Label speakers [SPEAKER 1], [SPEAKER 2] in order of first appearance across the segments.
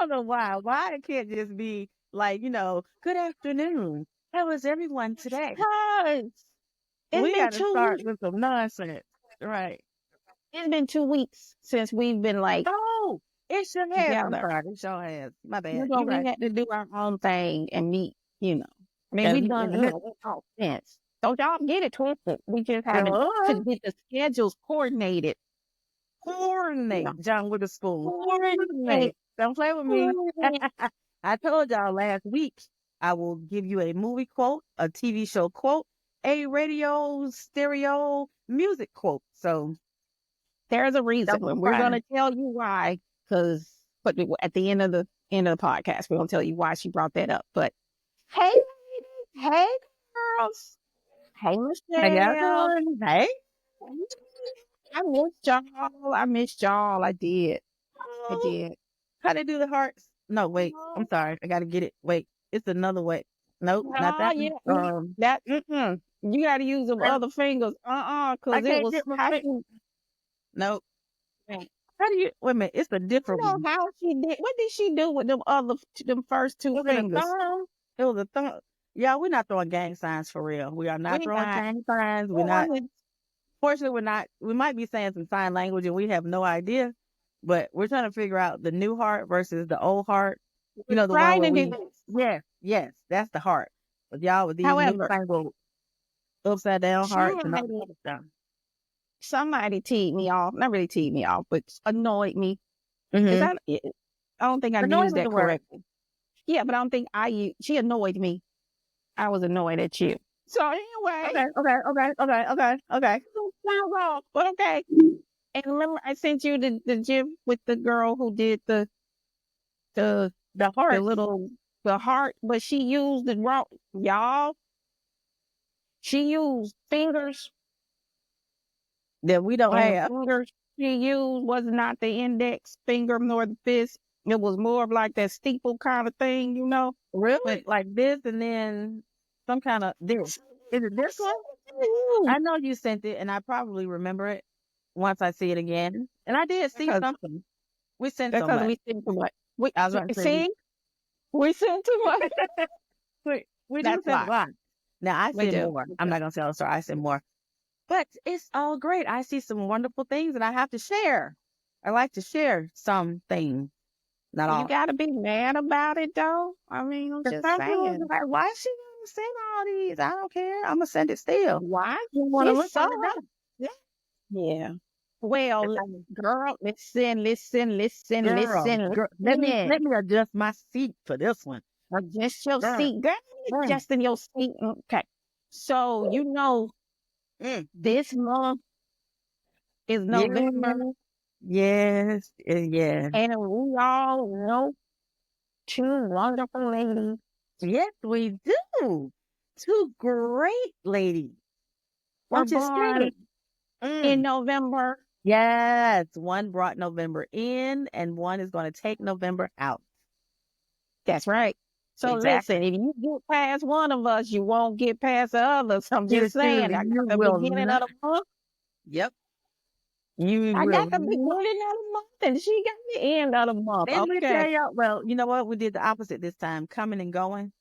[SPEAKER 1] don't know why. Why it can't just be like, good afternoon. How is everyone today?
[SPEAKER 2] Because it's
[SPEAKER 1] We
[SPEAKER 2] been
[SPEAKER 1] got to
[SPEAKER 2] 2 weeks.
[SPEAKER 1] start with some nonsense. Right.
[SPEAKER 2] It's been 2 weeks since we've been like
[SPEAKER 1] Oh, it sure has. I'm
[SPEAKER 2] together.
[SPEAKER 1] sorry. It sure has. My
[SPEAKER 2] You
[SPEAKER 1] bad.
[SPEAKER 2] know,
[SPEAKER 1] You're
[SPEAKER 2] we
[SPEAKER 1] right.
[SPEAKER 2] had to do our own thing and meet, I mean, we
[SPEAKER 1] And
[SPEAKER 2] done, we talk since. Don't y'all get it twisted. We just haven't to get the schedules coordinated.
[SPEAKER 1] coordinate, John with a spoon.
[SPEAKER 2] Coordinate.
[SPEAKER 1] Coordinate. Don't play with me.
[SPEAKER 2] Coordinate.
[SPEAKER 1] I told y'all last week I will give you a movie quote, a TV show quote, a radio stereo music quote. So
[SPEAKER 2] There's a
[SPEAKER 1] don't
[SPEAKER 2] reason,
[SPEAKER 1] be
[SPEAKER 2] and we're
[SPEAKER 1] surprised.
[SPEAKER 2] gonna tell you why. But at the end of the podcast, we're gonna tell you why she brought that up. But hey, ladies, hey, girls, hey,
[SPEAKER 1] How y'all
[SPEAKER 2] Michelle.
[SPEAKER 1] doing? Hey.
[SPEAKER 2] I missed y'all. I missed y'all. I did. I
[SPEAKER 1] Oh,
[SPEAKER 2] did.
[SPEAKER 1] how they do the hearts? No, wait. I'm sorry. I gotta get it. Wait, it's another way. Nope, not
[SPEAKER 2] Oh
[SPEAKER 1] that
[SPEAKER 2] yeah,
[SPEAKER 1] one.
[SPEAKER 2] that. You got to use them
[SPEAKER 1] I
[SPEAKER 2] other fingers.
[SPEAKER 1] I
[SPEAKER 2] Cause it
[SPEAKER 1] can't
[SPEAKER 2] was
[SPEAKER 1] get my
[SPEAKER 2] how
[SPEAKER 1] finger.
[SPEAKER 2] she.
[SPEAKER 1] Nope.
[SPEAKER 2] I
[SPEAKER 1] How do you wait a minute? It's a different
[SPEAKER 2] don't
[SPEAKER 1] one.
[SPEAKER 2] know how she did. What did she do with them first two
[SPEAKER 1] Was it a
[SPEAKER 2] fingers?
[SPEAKER 1] thumb? It was a thumb. Yeah, we're not throwing gang signs for real. We are not
[SPEAKER 2] We
[SPEAKER 1] throwing
[SPEAKER 2] not.
[SPEAKER 1] gang signs. We're
[SPEAKER 2] What
[SPEAKER 1] not.
[SPEAKER 2] was it?
[SPEAKER 1] Fortunately, we're not. We might be saying some sign language and we have no idea. But we're trying to figure out the new heart versus the old heart. You
[SPEAKER 2] We're
[SPEAKER 1] know, the one
[SPEAKER 2] trying
[SPEAKER 1] where
[SPEAKER 2] to do
[SPEAKER 1] we.
[SPEAKER 2] this.
[SPEAKER 1] Yes, yes, that's the heart. But y'all with these
[SPEAKER 2] However,
[SPEAKER 1] newfangled upside down hearts and all
[SPEAKER 2] somebody,
[SPEAKER 1] that other stuff.
[SPEAKER 2] somebody teed me off. Not really teed me off, but annoyed me. Is
[SPEAKER 1] Mm-hmm.
[SPEAKER 2] that it? I don't think I
[SPEAKER 1] Annoying
[SPEAKER 2] used
[SPEAKER 1] with the
[SPEAKER 2] that
[SPEAKER 1] word.
[SPEAKER 2] correctly. Yeah, but I don't think I used. She annoyed me. I was annoyed at you. So anyway,
[SPEAKER 1] Okay.
[SPEAKER 2] sound wrong, but okay. And remember, I sent you the gif with the girl who did the
[SPEAKER 1] The
[SPEAKER 2] the
[SPEAKER 1] hearts
[SPEAKER 2] little the heart, but she used the wrong, y'all. She used fingers.
[SPEAKER 1] that we don't
[SPEAKER 2] And the
[SPEAKER 1] have.
[SPEAKER 2] finger she used was not the index finger nor the fist. It was more of like that steeple kind of thing, you know.
[SPEAKER 1] Really?
[SPEAKER 2] But
[SPEAKER 1] Like this and then some kind of this. Is it this one? I know you sent it and I probably remember it once I see it again. And I did see
[SPEAKER 2] because
[SPEAKER 1] something. We sent so
[SPEAKER 2] because
[SPEAKER 1] much.
[SPEAKER 2] we sent too much. We
[SPEAKER 1] I was about to say
[SPEAKER 2] see, we sent too much.
[SPEAKER 1] we do
[SPEAKER 2] That's
[SPEAKER 1] send a
[SPEAKER 2] why
[SPEAKER 1] lot. Now I
[SPEAKER 2] we
[SPEAKER 1] send
[SPEAKER 2] do.
[SPEAKER 1] more. I'm not gonna tell a story. I send more. But it's all great. I see some wonderful things and I have to share. I like to share some things. Not
[SPEAKER 2] You
[SPEAKER 1] all.
[SPEAKER 2] gotta be mad about it though. I mean, I'm
[SPEAKER 1] Because
[SPEAKER 2] just
[SPEAKER 1] some people be
[SPEAKER 2] saying.
[SPEAKER 1] like, why is she gonna send all these? I don't care. I'm gonna send it still.
[SPEAKER 2] Why?
[SPEAKER 1] You want to
[SPEAKER 2] It's
[SPEAKER 1] look
[SPEAKER 2] so
[SPEAKER 1] at it now? Yeah.
[SPEAKER 2] yeah. Well,
[SPEAKER 1] Okay.
[SPEAKER 2] girl, listen, listen, listen,
[SPEAKER 1] Girl,
[SPEAKER 2] listen,
[SPEAKER 1] girl, let me
[SPEAKER 2] listen.
[SPEAKER 1] let me adjust my seat for this one.
[SPEAKER 2] Adjust your
[SPEAKER 1] Girl,
[SPEAKER 2] seat. Girl,
[SPEAKER 1] mm,
[SPEAKER 2] adjusting your seat. Okay. So,
[SPEAKER 1] mm.
[SPEAKER 2] this month is November,
[SPEAKER 1] Yes, yes.
[SPEAKER 2] and we all know two wonderful ladies.
[SPEAKER 1] Yes, we do. Two great ladies.
[SPEAKER 2] Were
[SPEAKER 1] Won't you say
[SPEAKER 2] born
[SPEAKER 1] it?
[SPEAKER 2] in
[SPEAKER 1] Mm.
[SPEAKER 2] November.
[SPEAKER 1] Yes, one brought November in, and one is going to take November out.
[SPEAKER 2] That's right. So listen,
[SPEAKER 1] Exactly.
[SPEAKER 2] if you get past one of us, you won't get past the others. I'm just saying. I
[SPEAKER 1] You
[SPEAKER 2] got the
[SPEAKER 1] will
[SPEAKER 2] beginning of
[SPEAKER 1] not.
[SPEAKER 2] the month.
[SPEAKER 1] Yep, you
[SPEAKER 2] I
[SPEAKER 1] will
[SPEAKER 2] got the
[SPEAKER 1] not.
[SPEAKER 2] beginning of the month, and she got the end of the month.
[SPEAKER 1] Let me
[SPEAKER 2] Okay.
[SPEAKER 1] tell y'all. Well, you know what? We did the opposite this time, coming and going.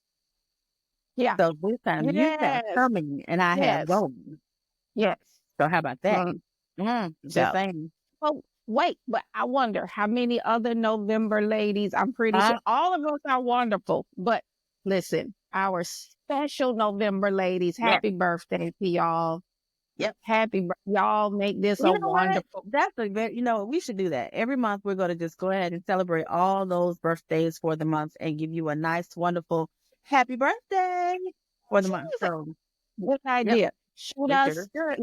[SPEAKER 2] Yeah.
[SPEAKER 1] So this time you have
[SPEAKER 2] Yes.
[SPEAKER 1] coming and I have
[SPEAKER 2] Yes.
[SPEAKER 1] going.
[SPEAKER 2] Yes.
[SPEAKER 1] So how about that?
[SPEAKER 2] Mm.
[SPEAKER 1] Just
[SPEAKER 2] So,
[SPEAKER 1] saying.
[SPEAKER 2] well, wait, but I wonder how many other November ladies, I'm pretty sure
[SPEAKER 1] Uh,
[SPEAKER 2] all of us are wonderful. But listen, our special November ladies,
[SPEAKER 1] yes,
[SPEAKER 2] happy birthday to y'all.
[SPEAKER 1] yep.
[SPEAKER 2] Y'all make this a
[SPEAKER 1] You know what?
[SPEAKER 2] wonderful.
[SPEAKER 1] That's a very, we should do that. Every month we're going to just go ahead and celebrate all those birthdays for the month and give you a nice, wonderful happy birthday for the month. So,
[SPEAKER 2] Good
[SPEAKER 1] yep,
[SPEAKER 2] idea. Shoot
[SPEAKER 1] we should
[SPEAKER 2] us,
[SPEAKER 1] do it.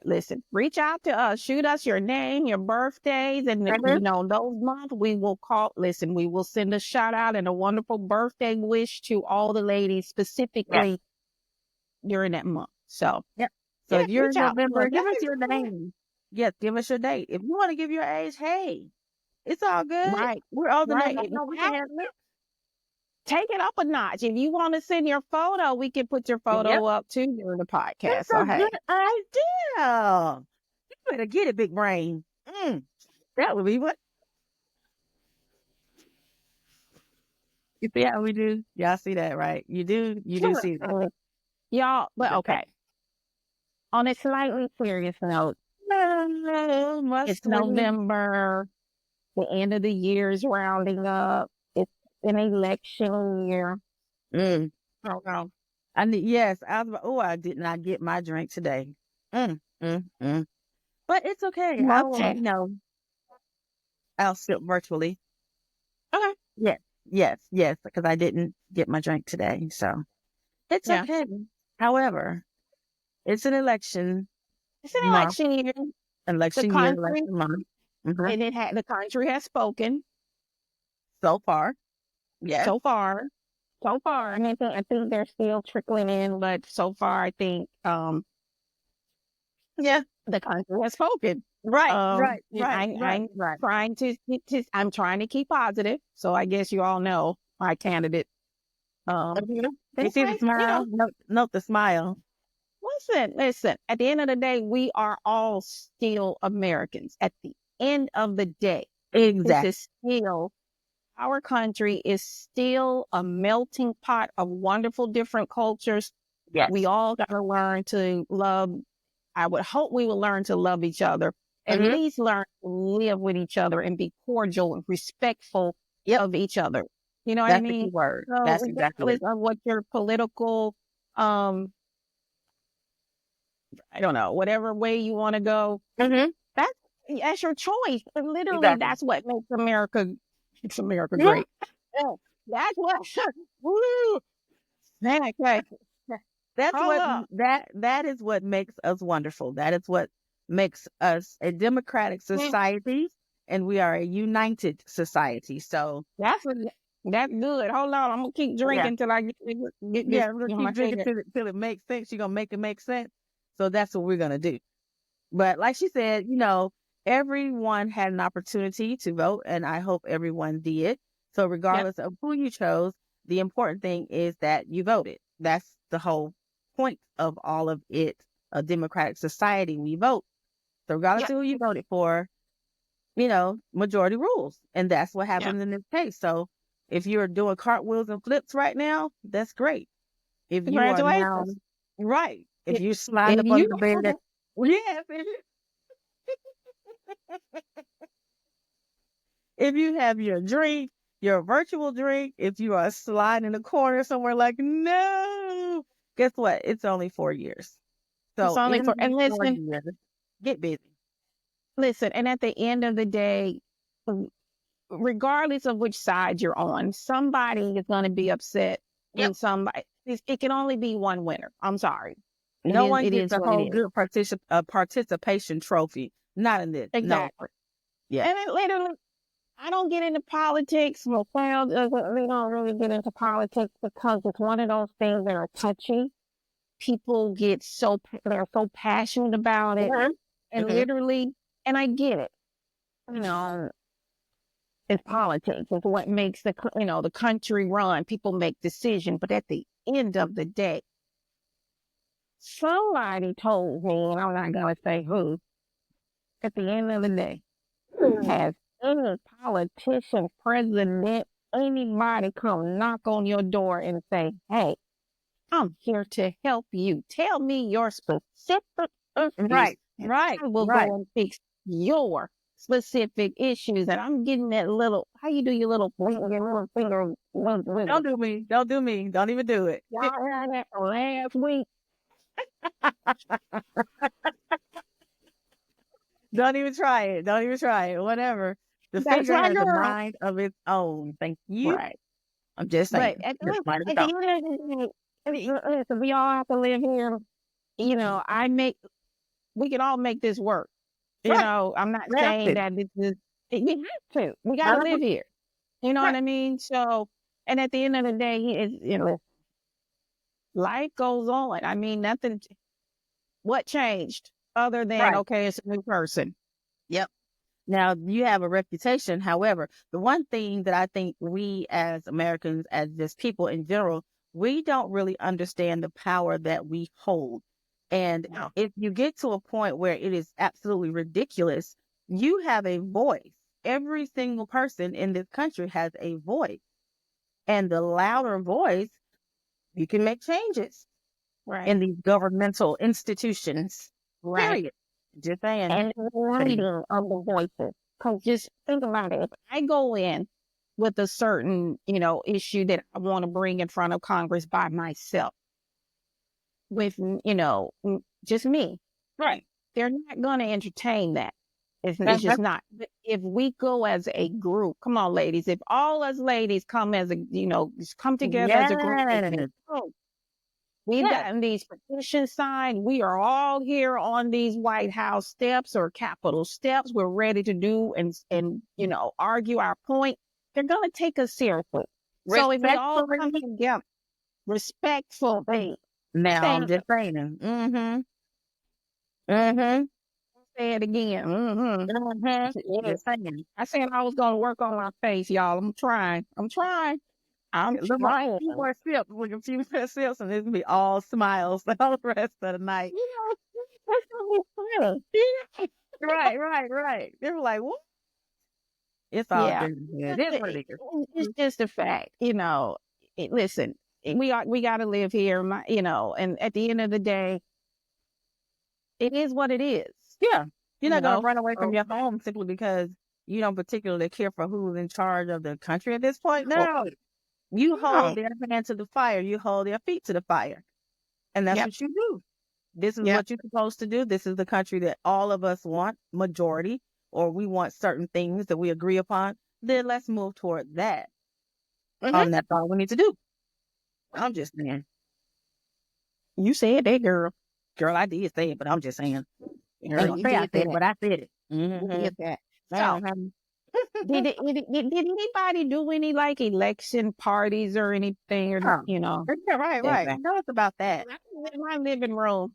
[SPEAKER 2] listen, reach out to us, shoot us your name, your birthdays, and
[SPEAKER 1] Mhm.
[SPEAKER 2] those months we will we will send a shout out and a wonderful birthday wish to all the ladies
[SPEAKER 1] Yeah,
[SPEAKER 2] specifically during that month. So
[SPEAKER 1] yep. So
[SPEAKER 2] yeah,
[SPEAKER 1] if you're in
[SPEAKER 2] reach out to
[SPEAKER 1] November,
[SPEAKER 2] us.
[SPEAKER 1] give us your name. Yes, give us your date. If you want to give your age, hey, it's all good.
[SPEAKER 2] Right,
[SPEAKER 1] We're old enough
[SPEAKER 2] right.
[SPEAKER 1] now.
[SPEAKER 2] If
[SPEAKER 1] No,
[SPEAKER 2] you
[SPEAKER 1] we can
[SPEAKER 2] have
[SPEAKER 1] have it.
[SPEAKER 2] take it up a notch. If you want to send your photo, we can put your
[SPEAKER 1] Yep,
[SPEAKER 2] photo up too during the podcast.
[SPEAKER 1] that's
[SPEAKER 2] So
[SPEAKER 1] a good
[SPEAKER 2] hey.
[SPEAKER 1] idea. You better get it, big brain. That would be what. You see how we do? Y'all see that, right? You do see that.
[SPEAKER 2] Y'all, but
[SPEAKER 1] Okay.
[SPEAKER 2] okay. On a slightly serious note,
[SPEAKER 1] No, my
[SPEAKER 2] it's
[SPEAKER 1] sweet.
[SPEAKER 2] November. The end of the year is rounding up. It's an election year.
[SPEAKER 1] Mm.
[SPEAKER 2] Oh, no.
[SPEAKER 1] Yes, I did not get my drink today. Mm. But it's okay. I will,
[SPEAKER 2] Okay.
[SPEAKER 1] I'll sit virtually.
[SPEAKER 2] Okay.
[SPEAKER 1] Yes, because I didn't get my drink today. So it's
[SPEAKER 2] Yeah.
[SPEAKER 1] okay. However, it's an
[SPEAKER 2] It's an
[SPEAKER 1] month,
[SPEAKER 2] The
[SPEAKER 1] election year,
[SPEAKER 2] country,
[SPEAKER 1] election month. Mhm.
[SPEAKER 2] the country has spoken
[SPEAKER 1] So far, yes.
[SPEAKER 2] so far. So far, I think they're still trickling in, but so far, I think
[SPEAKER 1] Yeah.
[SPEAKER 2] the country has spoken.
[SPEAKER 1] Right, right,
[SPEAKER 2] And
[SPEAKER 1] right, right, right.
[SPEAKER 2] I'm trying to keep positive. So I guess you all know my candidate. Um,
[SPEAKER 1] Mhm. You
[SPEAKER 2] they
[SPEAKER 1] see the
[SPEAKER 2] say,
[SPEAKER 1] smile? Note the smile.
[SPEAKER 2] listen. At the end of the day, we are all still Americans. At the end of the day, this
[SPEAKER 1] Exactly.
[SPEAKER 2] is still our country is still a melting pot of wonderful different cultures. We
[SPEAKER 1] Yes.
[SPEAKER 2] all got to learn to love. I would hope we will learn to love each other, at
[SPEAKER 1] Hmm.
[SPEAKER 2] least learn to live with each other and be cordial and respectful
[SPEAKER 1] Yep.
[SPEAKER 2] of each other. You know what I
[SPEAKER 1] That's the
[SPEAKER 2] mean?
[SPEAKER 1] key word.
[SPEAKER 2] So
[SPEAKER 1] That's exactly
[SPEAKER 2] regardless
[SPEAKER 1] it.
[SPEAKER 2] of what your political, um, I don't know, whatever way you want to go,
[SPEAKER 1] Hmm.
[SPEAKER 2] that's that's your choice. And literally,
[SPEAKER 1] Exactly.
[SPEAKER 2] that's what makes America. It's America
[SPEAKER 1] Yeah.
[SPEAKER 2] great. Yeah, that's what. Woo! Man, okay.
[SPEAKER 1] That's
[SPEAKER 2] Hold
[SPEAKER 1] what
[SPEAKER 2] up.
[SPEAKER 1] that is what makes us wonderful. That is what makes us a democratic
[SPEAKER 2] Yeah,
[SPEAKER 1] society, and we are a united society. So
[SPEAKER 2] That's what, that's good. Hold on. I'm gonna keep
[SPEAKER 1] yeah,
[SPEAKER 2] drinking till I get this
[SPEAKER 1] yeah, we're gonna
[SPEAKER 2] in my
[SPEAKER 1] keep drinking
[SPEAKER 2] head.
[SPEAKER 1] till it makes sense. You're gonna make it make sense. So that's what we're gonna do. But like she said, everyone had an opportunity to vote, and I hope everyone did. So
[SPEAKER 2] Yep.
[SPEAKER 1] regardless of who you chose, the important thing is that you voted. That's the whole point of all of it. A democratic society, we vote. So regardless
[SPEAKER 2] Yep.
[SPEAKER 1] of who you voted for, majority rules. And that's what
[SPEAKER 2] Yep.
[SPEAKER 1] happened in this case. So if you're doing cartwheels and flips right now, that's great. If you are now
[SPEAKER 2] Congratulations.
[SPEAKER 1] right, if
[SPEAKER 2] If,
[SPEAKER 1] you're sliding
[SPEAKER 2] if
[SPEAKER 1] up under
[SPEAKER 2] you
[SPEAKER 1] the bed, yes, if you have your drink, your virtual drink, if you are sliding in a corner somewhere like, no, guess what? It's only 4 years.
[SPEAKER 2] it's
[SPEAKER 1] So
[SPEAKER 2] only
[SPEAKER 1] in
[SPEAKER 2] for
[SPEAKER 1] these
[SPEAKER 2] and
[SPEAKER 1] 4 years, get busy.
[SPEAKER 2] listen, and at the end of the day, regardless of which side you're on, somebody is gonna be upset
[SPEAKER 1] Yep.
[SPEAKER 2] and it can only be one winner. I'm sorry.
[SPEAKER 1] No one
[SPEAKER 2] It
[SPEAKER 1] gets
[SPEAKER 2] is
[SPEAKER 1] a
[SPEAKER 2] what it
[SPEAKER 1] whole
[SPEAKER 2] is.
[SPEAKER 1] good participation trophy. Not in this. No.
[SPEAKER 2] Exactly.
[SPEAKER 1] Yeah.
[SPEAKER 2] And it literally I don't get into politics. We don't really get into politics because it's one of those things that are touchy. People they're so passionate about it,
[SPEAKER 1] Hmm.
[SPEAKER 2] and
[SPEAKER 1] Hmm.
[SPEAKER 2] literally, and I get it. You know, it's politics. It's what makes the country run. People make decisions, but at the end of the day, somebody told me, and I'm not gonna say who. At the end of the day, has any politician, president, anybody come knock on your door and say, "Hey, I'm here to help you. Tell me your specific issues,
[SPEAKER 1] Right.
[SPEAKER 2] and
[SPEAKER 1] Right.
[SPEAKER 2] I will
[SPEAKER 1] Right.
[SPEAKER 2] go and fix your specific issues." And I'm getting that little, how you do your little finger
[SPEAKER 1] Don't
[SPEAKER 2] wiggle.
[SPEAKER 1] do me. Don't do me. Don't even do it.
[SPEAKER 2] Y'all heard that from last week?
[SPEAKER 1] Don't even try it. Don't even try it. Whatever. The
[SPEAKER 2] That's
[SPEAKER 1] finger
[SPEAKER 2] my
[SPEAKER 1] has a
[SPEAKER 2] girl.
[SPEAKER 1] mind of its own. Thank you.
[SPEAKER 2] Right.
[SPEAKER 1] I'm just
[SPEAKER 2] But
[SPEAKER 1] saying. Just mind of
[SPEAKER 2] at
[SPEAKER 1] its
[SPEAKER 2] the
[SPEAKER 1] own.
[SPEAKER 2] end of the day, I mean, listen, we all have to live here. We can all make this work.
[SPEAKER 1] Right.
[SPEAKER 2] I'm not
[SPEAKER 1] We have
[SPEAKER 2] saying
[SPEAKER 1] to.
[SPEAKER 2] that this is, we have to. We got to
[SPEAKER 1] Uh-huh.
[SPEAKER 2] live here. You know what
[SPEAKER 1] Right.
[SPEAKER 2] I mean? So, and at the end of the day, life goes on. I mean, nothing, what changed other than,
[SPEAKER 1] Right.
[SPEAKER 2] okay, it's a new person.
[SPEAKER 1] Yep. Now, you have a reputation. However, the one thing that I think we as Americans, as just people in general, we don't really understand the power that we hold. And
[SPEAKER 2] No.
[SPEAKER 1] if you get to a point where it is absolutely ridiculous, you have a voice. Every single person in this country has a voice. And the louder voice, you can make changes
[SPEAKER 2] Right.
[SPEAKER 1] in these governmental institutions.
[SPEAKER 2] Right.
[SPEAKER 1] Period. Just saying.
[SPEAKER 2] And the writing of the voices. Because just think about it. If I go in with a certain, issue that I want to bring in front of Congress by myself, with, just me,
[SPEAKER 1] Right.
[SPEAKER 2] they're not going to entertain that. It's
[SPEAKER 1] Uh-huh.
[SPEAKER 2] just not. But if we go as a group, come on, ladies, if all us ladies come as a, just come together as a group and say,
[SPEAKER 1] Yes.
[SPEAKER 2] oh, we've
[SPEAKER 1] Yes.
[SPEAKER 2] gotten these petitions signed. We are all here on these White House steps or Capitol steps. We're ready to do and argue our point. They're going to take us seriously. So if we all come
[SPEAKER 1] Respectfully.
[SPEAKER 2] together, respectfully,
[SPEAKER 1] Now I'm
[SPEAKER 2] saying,
[SPEAKER 1] just saying. Mm-hmm. Mm-hmm.
[SPEAKER 2] say it again. Mm-hmm.
[SPEAKER 1] Mm-hmm.
[SPEAKER 2] Yes.
[SPEAKER 1] Just saying.
[SPEAKER 2] I said I was going to work on my face, y'all. I'm trying. I'm trying. I'm
[SPEAKER 1] A little more,
[SPEAKER 2] trying.
[SPEAKER 1] few more sips, like a few more sips, and it's gonna be all smiles the whole rest of the night.
[SPEAKER 2] That's going to be funny.
[SPEAKER 1] Right, right, right. They were like, "What?" It's all
[SPEAKER 2] Yeah.
[SPEAKER 1] good. It is what it is.
[SPEAKER 2] It's just a fact, listen, we got to live here, and at the end of the day, it is what it is,
[SPEAKER 1] Yeah, you're
[SPEAKER 2] you
[SPEAKER 1] not gonna
[SPEAKER 2] know.
[SPEAKER 1] run away from
[SPEAKER 2] So,
[SPEAKER 1] your home simply because you don't particularly care for who's in charge of the country at this point.
[SPEAKER 2] no,
[SPEAKER 1] No, you hold
[SPEAKER 2] no.
[SPEAKER 1] their hand to the fire. You hold their feet to the fire, and that's
[SPEAKER 2] Yep.
[SPEAKER 1] what you do. This is
[SPEAKER 2] Yep.
[SPEAKER 1] what you're supposed to do. This is the country that all of us want, majority, or we want certain things that we agree upon. Then let's move toward that.
[SPEAKER 2] Hmm.
[SPEAKER 1] That's all we need to do. I'm just saying.
[SPEAKER 2] You said that, girl.
[SPEAKER 1] Girl, I did say it, but I'm just saying. I ain't
[SPEAKER 2] Girl,
[SPEAKER 1] gonna
[SPEAKER 2] you
[SPEAKER 1] say I
[SPEAKER 2] did
[SPEAKER 1] said it,
[SPEAKER 2] that.
[SPEAKER 1] but I said it.
[SPEAKER 2] You
[SPEAKER 1] Mm-hmm.
[SPEAKER 2] did that. So,
[SPEAKER 1] Man,
[SPEAKER 2] did anybody do any like election parties or anything, or
[SPEAKER 1] yeah. Yeah, right, right.
[SPEAKER 2] exactly?
[SPEAKER 1] Tell us about that.
[SPEAKER 2] I was in my living room,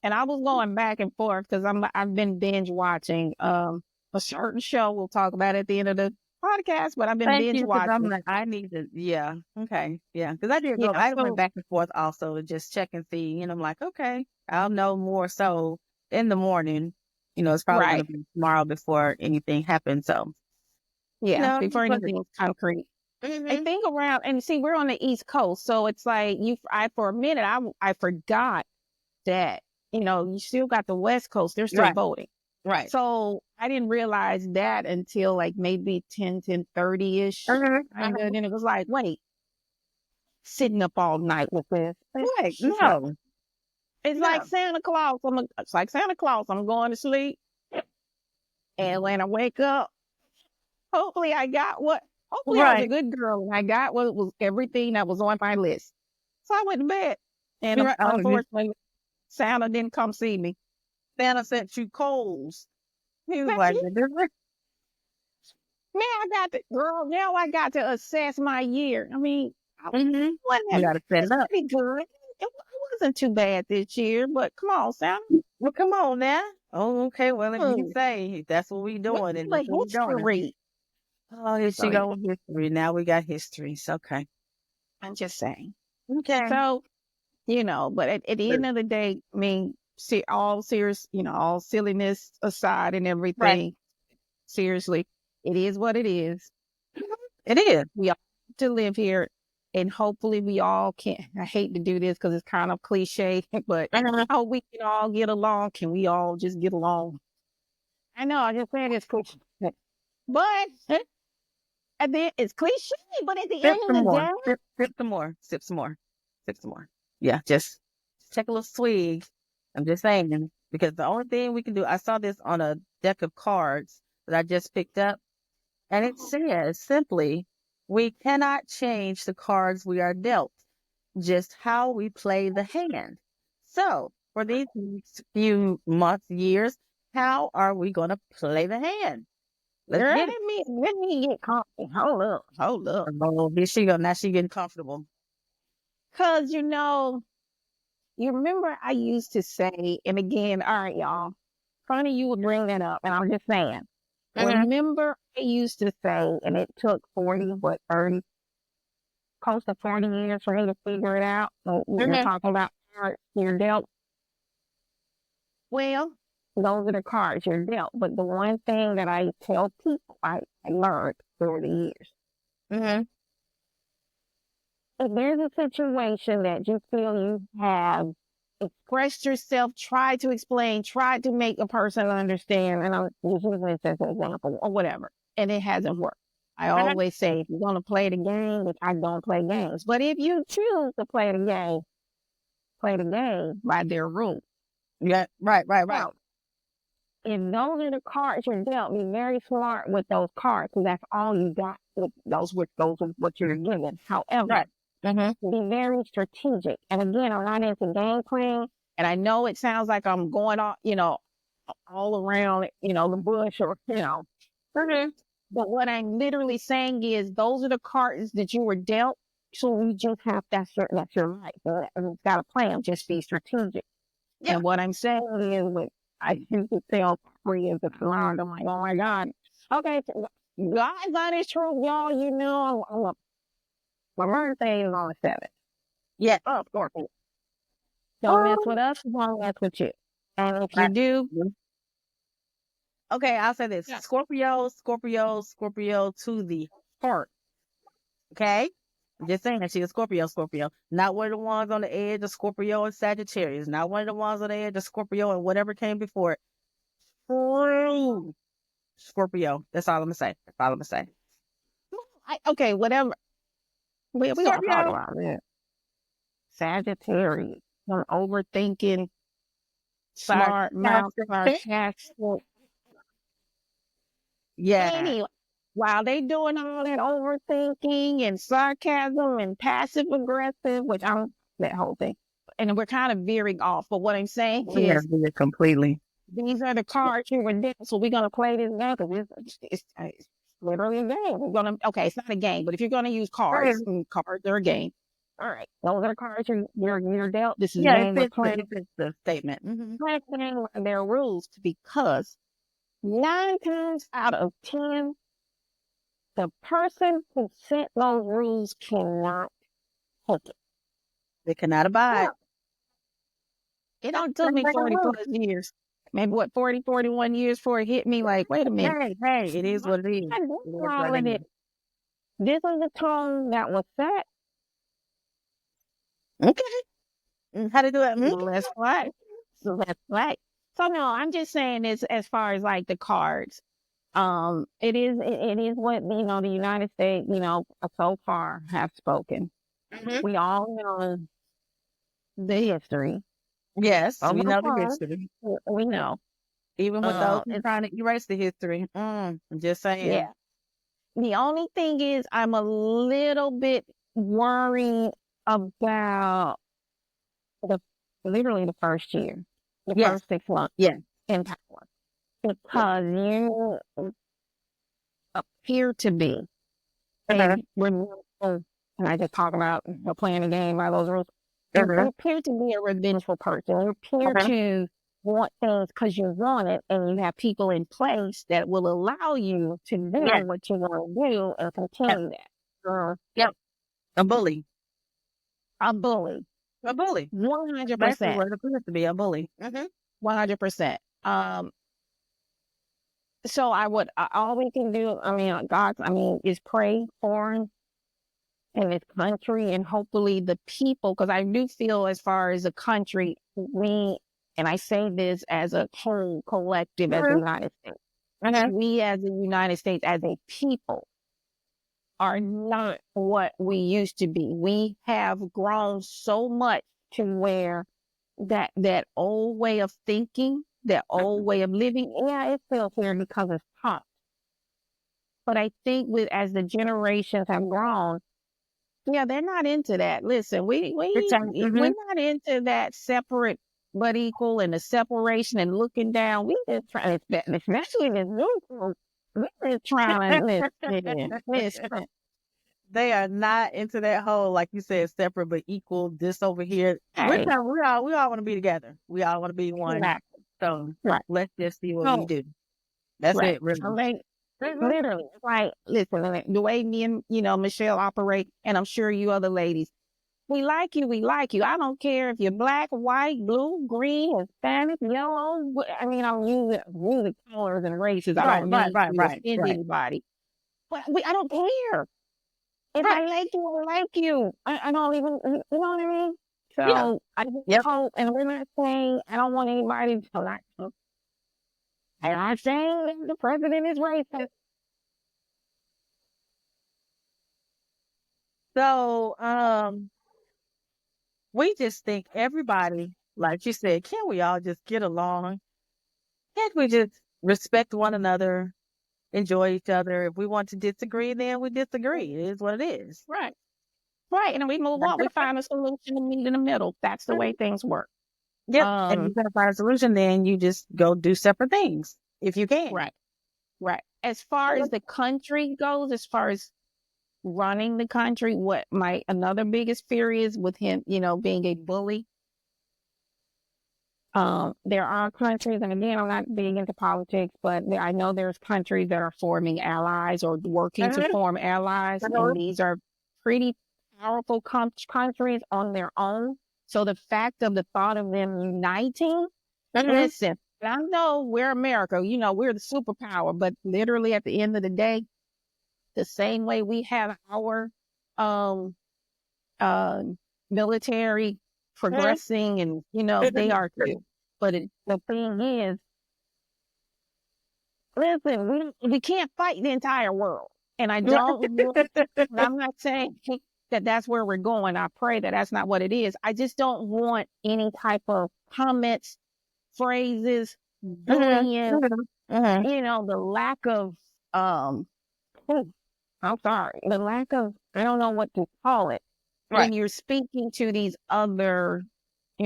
[SPEAKER 2] and I was going back and forth because I've been binge watching a certain show. We'll talk about it at the end of the podcast, but I've been
[SPEAKER 1] Thank
[SPEAKER 2] binge
[SPEAKER 1] you, because I'm
[SPEAKER 2] watching.
[SPEAKER 1] like, I need to, yeah, okay, yeah, because I did go,
[SPEAKER 2] Yeah.
[SPEAKER 1] I went
[SPEAKER 2] So
[SPEAKER 1] back and forth also to just check and see, and I'm like, okay, I'll know more so in the morning. It's probably going to
[SPEAKER 2] right.
[SPEAKER 1] be tomorrow before anything happens. So,
[SPEAKER 2] Yeah. Before
[SPEAKER 1] but
[SPEAKER 2] anything is concrete. I
[SPEAKER 1] mm-hmm.
[SPEAKER 2] think around, and see, we're on the East Coast, so it's like for a minute, I forgot that, you still got the West Coast, they're still
[SPEAKER 1] Right,
[SPEAKER 2] voting.
[SPEAKER 1] right.
[SPEAKER 2] So I didn't realize that until like maybe 10:30 ish. And
[SPEAKER 1] Mm-hmm.
[SPEAKER 2] then it was like, wait, sitting up all night with this.
[SPEAKER 1] Right,
[SPEAKER 2] It's just like,
[SPEAKER 1] no,
[SPEAKER 2] it's like
[SPEAKER 1] yeah,
[SPEAKER 2] Santa Claus. It's like Santa Claus. I'm going to sleep. And when I wake up, hopefully hopefully I was a
[SPEAKER 1] right,
[SPEAKER 2] good girl and I got what was everything that was on my list. So I went to bed. And
[SPEAKER 1] you're right. Oh,
[SPEAKER 2] unfortunately, Santa didn't come see me.
[SPEAKER 1] Santa sent you coals. He was
[SPEAKER 2] Man,
[SPEAKER 1] like,
[SPEAKER 2] I got to, girl, now I got to assess my year. I mean, I
[SPEAKER 1] mm-hmm.
[SPEAKER 2] wasn't
[SPEAKER 1] You
[SPEAKER 2] that,
[SPEAKER 1] got to set
[SPEAKER 2] it's
[SPEAKER 1] it up.
[SPEAKER 2] pretty good. It wasn't too bad this year, but come on, Santa.
[SPEAKER 1] Well, come on now. Oh, okay. Well, if you
[SPEAKER 2] Hmm,
[SPEAKER 1] say that's what we
[SPEAKER 2] let's
[SPEAKER 1] doing, and
[SPEAKER 2] do a
[SPEAKER 1] that's what we doing.
[SPEAKER 2] history.
[SPEAKER 1] Oh, here
[SPEAKER 2] So
[SPEAKER 1] she
[SPEAKER 2] yeah,
[SPEAKER 1] go with history. Now we got histories. Okay.
[SPEAKER 2] I'm just saying.
[SPEAKER 1] Okay.
[SPEAKER 2] So, but at the end of the day, I mean, see, all serious, all silliness aside and
[SPEAKER 1] Right.
[SPEAKER 2] everything, seriously, it is what it is.
[SPEAKER 1] It is.
[SPEAKER 2] We all have to live here, and hopefully we all can. I hate to do this because it's kind of cliche, but
[SPEAKER 1] Mhm.
[SPEAKER 2] I hope we can all get along. Can we all just get along? I know I just said it's cliche, but it's cliche. But at the
[SPEAKER 1] Sip
[SPEAKER 2] end
[SPEAKER 1] some
[SPEAKER 2] of the
[SPEAKER 1] more.
[SPEAKER 2] day,
[SPEAKER 1] Sip some more. Sip some more. Sip some more. Yeah, just take a little swig. I'm just saying, because the only thing we can do, I saw this on a deck of cards that I just picked up, and it says simply, we cannot change the cards we are dealt, just how we play the hand. So, for these next few months, years, how are we going to play the hand? Let's
[SPEAKER 2] girl,
[SPEAKER 1] get it.
[SPEAKER 2] let me get comfy. Hold up,
[SPEAKER 1] Oh, here she go. Now she getting comfortable.
[SPEAKER 2] because you remember I used to say, and again, all right, y'all. Funny you would bring that up, and I'm just saying.
[SPEAKER 1] Mm-hmm.
[SPEAKER 2] Remember, I used to say, and it took 30, close to 40 years for me to figure it out. So you're
[SPEAKER 1] Mm-hmm.
[SPEAKER 2] talking about cards you're dealt. Well, those are the cards you're dealt. But the one thing that I tell people I learned over the years,
[SPEAKER 1] Mm-hmm.
[SPEAKER 2] if there's a situation that you feel you have expressed yourself, tried to explain, tried to make a person understand, and I'm using this as an example or whatever, and it hasn't worked. I always say, if you're going to play the game, which I don't play games, but if you choose to play the game by their rules.
[SPEAKER 1] Yeah, right, right, right.
[SPEAKER 2] So, if those are the cards you're dealt, be very smart with those cards because that's all you got with those are what you're given. However,
[SPEAKER 1] Right. Mm-hmm.
[SPEAKER 2] be very strategic. And again, I'm not into game playing. And I know it sounds like I'm going on, all around, the bush or,
[SPEAKER 1] Mm-hmm.
[SPEAKER 2] but what I'm literally saying is those are the cards that you were dealt. So we just have that's your life. You've got to play them. Just be strategic.
[SPEAKER 1] Yeah.
[SPEAKER 2] And what I'm saying is, I used to tell friends that I learned, I'm like, oh my God. Okay, so God is true, y'all. My birthday is on the 7th.
[SPEAKER 1] Yeah.
[SPEAKER 2] Oh, of course. Don't mess
[SPEAKER 1] Oh,
[SPEAKER 2] with us, we won't mess with you. And if you
[SPEAKER 1] right.
[SPEAKER 2] do,
[SPEAKER 1] Okay, I'll say this.
[SPEAKER 2] yeah.
[SPEAKER 1] Scorpio to the heart. Okay? I'm just saying that she a Scorpio. Not one of the ones on the edge of Scorpio and Sagittarius. Not one of the ones on the edge of Scorpio and whatever came before it. True Scorpio. That's all I'm gonna say. That's all I'm gonna say.
[SPEAKER 2] Okay, whatever. We gonna talk
[SPEAKER 1] Scorpio.
[SPEAKER 2] about it. Sagittarius, some overthinking, smart mouth,
[SPEAKER 1] Sarcastic.
[SPEAKER 2] sarcastic.
[SPEAKER 1] Yeah.
[SPEAKER 2] Anyway, while they doing all that overthinking and sarcasm and passive aggressive, which I'm that whole thing, and we're kind of veering off. But what I'm saying
[SPEAKER 1] We
[SPEAKER 2] is,
[SPEAKER 1] have to completely.
[SPEAKER 2] these are the cards you were dealt. So we're gonna play this game because it's literally a game. We're gonna it's not a game, but if you're gonna use cards, and cards are a game. All right, those are the cards you're dealt. This is a
[SPEAKER 1] Yeah,
[SPEAKER 2] game we're playing.
[SPEAKER 1] it fits the statement. Mm-hmm.
[SPEAKER 2] Playing by their rules because 9 times out of 10, the person who set those rules cannot take it.
[SPEAKER 1] They cannot abide.
[SPEAKER 2] Yeah, it don't took me 40 plus years. Maybe 40, 41 years before it hit me like, wait a minute.
[SPEAKER 1] Hey, it is what it is.
[SPEAKER 2] I
[SPEAKER 1] It
[SPEAKER 2] did
[SPEAKER 1] is
[SPEAKER 2] all
[SPEAKER 1] what
[SPEAKER 2] of
[SPEAKER 1] it
[SPEAKER 2] it.
[SPEAKER 1] is.
[SPEAKER 2] This is the tone that was set.
[SPEAKER 1] Okay. How to do it?
[SPEAKER 2] Let's play. So let's play. So no, I'm just saying this as far as like the cards. It is what the United States so far have spoken.
[SPEAKER 1] Mm-hmm.
[SPEAKER 2] We all know the history
[SPEAKER 1] Yes,
[SPEAKER 2] of
[SPEAKER 1] we
[SPEAKER 2] the
[SPEAKER 1] know the
[SPEAKER 2] phone.
[SPEAKER 1] history.
[SPEAKER 2] We know.
[SPEAKER 1] Even with those who
[SPEAKER 2] It's
[SPEAKER 1] trying to erase the history. I'm just saying.
[SPEAKER 2] yeah. The only thing is, I'm a little bit worried about the literally the first year, the
[SPEAKER 1] Yes.
[SPEAKER 2] first 6 months
[SPEAKER 1] Yeah.
[SPEAKER 2] in power,
[SPEAKER 1] Yeah.
[SPEAKER 2] because you appear to be a
[SPEAKER 1] Uh-huh.
[SPEAKER 2] and I just talk about playing the game by those rules. You
[SPEAKER 1] Uh-huh.
[SPEAKER 2] appear to be a revengeful person. You appear
[SPEAKER 1] Uh-huh.
[SPEAKER 2] to want things because you want it, and you have people in place that will allow you to do
[SPEAKER 1] Yeah.
[SPEAKER 2] what you want to do and
[SPEAKER 1] Yep.
[SPEAKER 2] continue that. So,
[SPEAKER 1] Yep. A bully.
[SPEAKER 2] a bully,
[SPEAKER 1] A bully. Basically
[SPEAKER 2] 100%,
[SPEAKER 1] what it appears to be, a bully. Mm-hmm.
[SPEAKER 2] 100%. So all we can do, is pray for him and this country and hopefully the people, because I do feel as far as a country, and I say this as a whole collective as the
[SPEAKER 1] Mm-hmm.
[SPEAKER 2] United States,
[SPEAKER 1] Uh-huh.
[SPEAKER 2] we as the United States as a people are not what we used to be. We have grown so much to where that old way of thinking, that old way of living, yeah, it feels here because it's tough. But I think as the generations have grown, yeah, they're not into that. Listen,
[SPEAKER 1] Mm-hmm.
[SPEAKER 2] we're not into that separate but equal and the separation and looking down. We just trying, especially this new group, we just trying to listen.
[SPEAKER 1] They are not into that whole, like you said, separate but equal, this over here.
[SPEAKER 2] Hey,
[SPEAKER 1] We all want to be together. We all want to be one.
[SPEAKER 2] right,
[SPEAKER 1] So
[SPEAKER 2] right.
[SPEAKER 1] let's just see what we
[SPEAKER 2] So,
[SPEAKER 1] do. That's
[SPEAKER 2] right.
[SPEAKER 1] it, really.
[SPEAKER 2] I mean,
[SPEAKER 1] Mhm.
[SPEAKER 2] literally, it's like, listen, like, the way me and, Michelle operate, and I'm sure you other ladies, we like you, we like you. I don't care if you're black, white, blue, green, Hispanic, yellow. I'm using colors and races. I
[SPEAKER 1] Right,
[SPEAKER 2] don't
[SPEAKER 1] right,
[SPEAKER 2] mean
[SPEAKER 1] right,
[SPEAKER 2] to
[SPEAKER 1] right,
[SPEAKER 2] offend
[SPEAKER 1] right.
[SPEAKER 2] anybody. But I don't care. If
[SPEAKER 1] Right.
[SPEAKER 2] I like you, I like you. I don't even, you know what I mean?
[SPEAKER 1] Yeah.
[SPEAKER 2] So I just
[SPEAKER 1] Yep.
[SPEAKER 2] hope, and we're not saying, I don't want anybody to like, I'm not saying that the president is racist.
[SPEAKER 1] So, we just think everybody, like you said, can we all just get along? Can't we just respect one another, enjoy each other? If we want to disagree, then we disagree. It is what it is.
[SPEAKER 2] Right. Right. And we move on. We find a solution and meet in the middle. That's the way things work.
[SPEAKER 1] Yep. And you
[SPEAKER 2] Um,
[SPEAKER 1] gotta find a solution, then you just go do separate things if you can.
[SPEAKER 2] right. Right. As far as the country goes, as far as running the country, what my another biggest fear is with him, being a bully. There are countries, and again, I'm not big into politics, but I know there's countries that are forming allies or working to
[SPEAKER 1] Mhm,
[SPEAKER 2] form allies, and
[SPEAKER 1] mhm,
[SPEAKER 2] these are pretty powerful countries on their own. So the fact of the thought of them uniting,
[SPEAKER 1] mhm.
[SPEAKER 2] listen, I know we're America, we're the superpower, but literally at the end of the day, the same way we have our um uh military progressing, and they are too. But the thing is, listen, we can't fight the entire world, and I don't want, and I'm not saying that that's where we're going. I pray that that's not what it is. I just don't want any type of comments, phrases,
[SPEAKER 1] Mhm,
[SPEAKER 2] bullying,
[SPEAKER 1] mhm, mhm.
[SPEAKER 2] the lack of um I'm sorry, the lack of, I don't know what to call it,
[SPEAKER 1] Right.
[SPEAKER 2] when you're speaking to these other,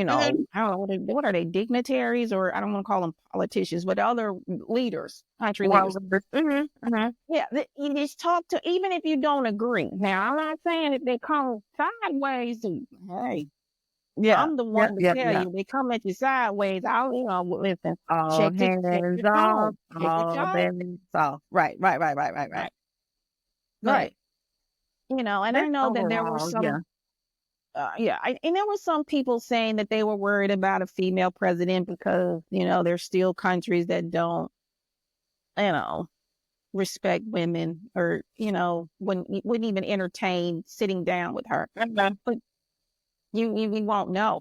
[SPEAKER 1] Mhm.
[SPEAKER 2] I don't know, what are they, dignitaries, or I don't want to call them politicians, but other leaders, country
[SPEAKER 1] Well,
[SPEAKER 2] leaders.
[SPEAKER 1] mhm, mhm.
[SPEAKER 2] Yeah, you just talk to, even if you don't agree. Now, I'm not saying if they come sideways, hey,
[SPEAKER 1] Yeah.
[SPEAKER 2] I'm the
[SPEAKER 1] Yep,
[SPEAKER 2] one to
[SPEAKER 1] yep,
[SPEAKER 2] tell
[SPEAKER 1] yep.
[SPEAKER 2] you, they come at you sideways, listen,
[SPEAKER 1] All
[SPEAKER 2] check
[SPEAKER 1] hands
[SPEAKER 2] your
[SPEAKER 1] off,
[SPEAKER 2] tone, check your
[SPEAKER 1] all
[SPEAKER 2] tone.
[SPEAKER 1] bends off. Right, right, right, right, right, right.
[SPEAKER 2] Right. But,
[SPEAKER 1] Right.
[SPEAKER 2] and I
[SPEAKER 1] This
[SPEAKER 2] know that there were
[SPEAKER 1] overall, yeah.
[SPEAKER 2] some, and there were some people saying that they were worried about a female president because, there's still countries that don't, you know, respect women, or, wouldn't even entertain sitting down with her.
[SPEAKER 1] Mhm.
[SPEAKER 2] But we won't know.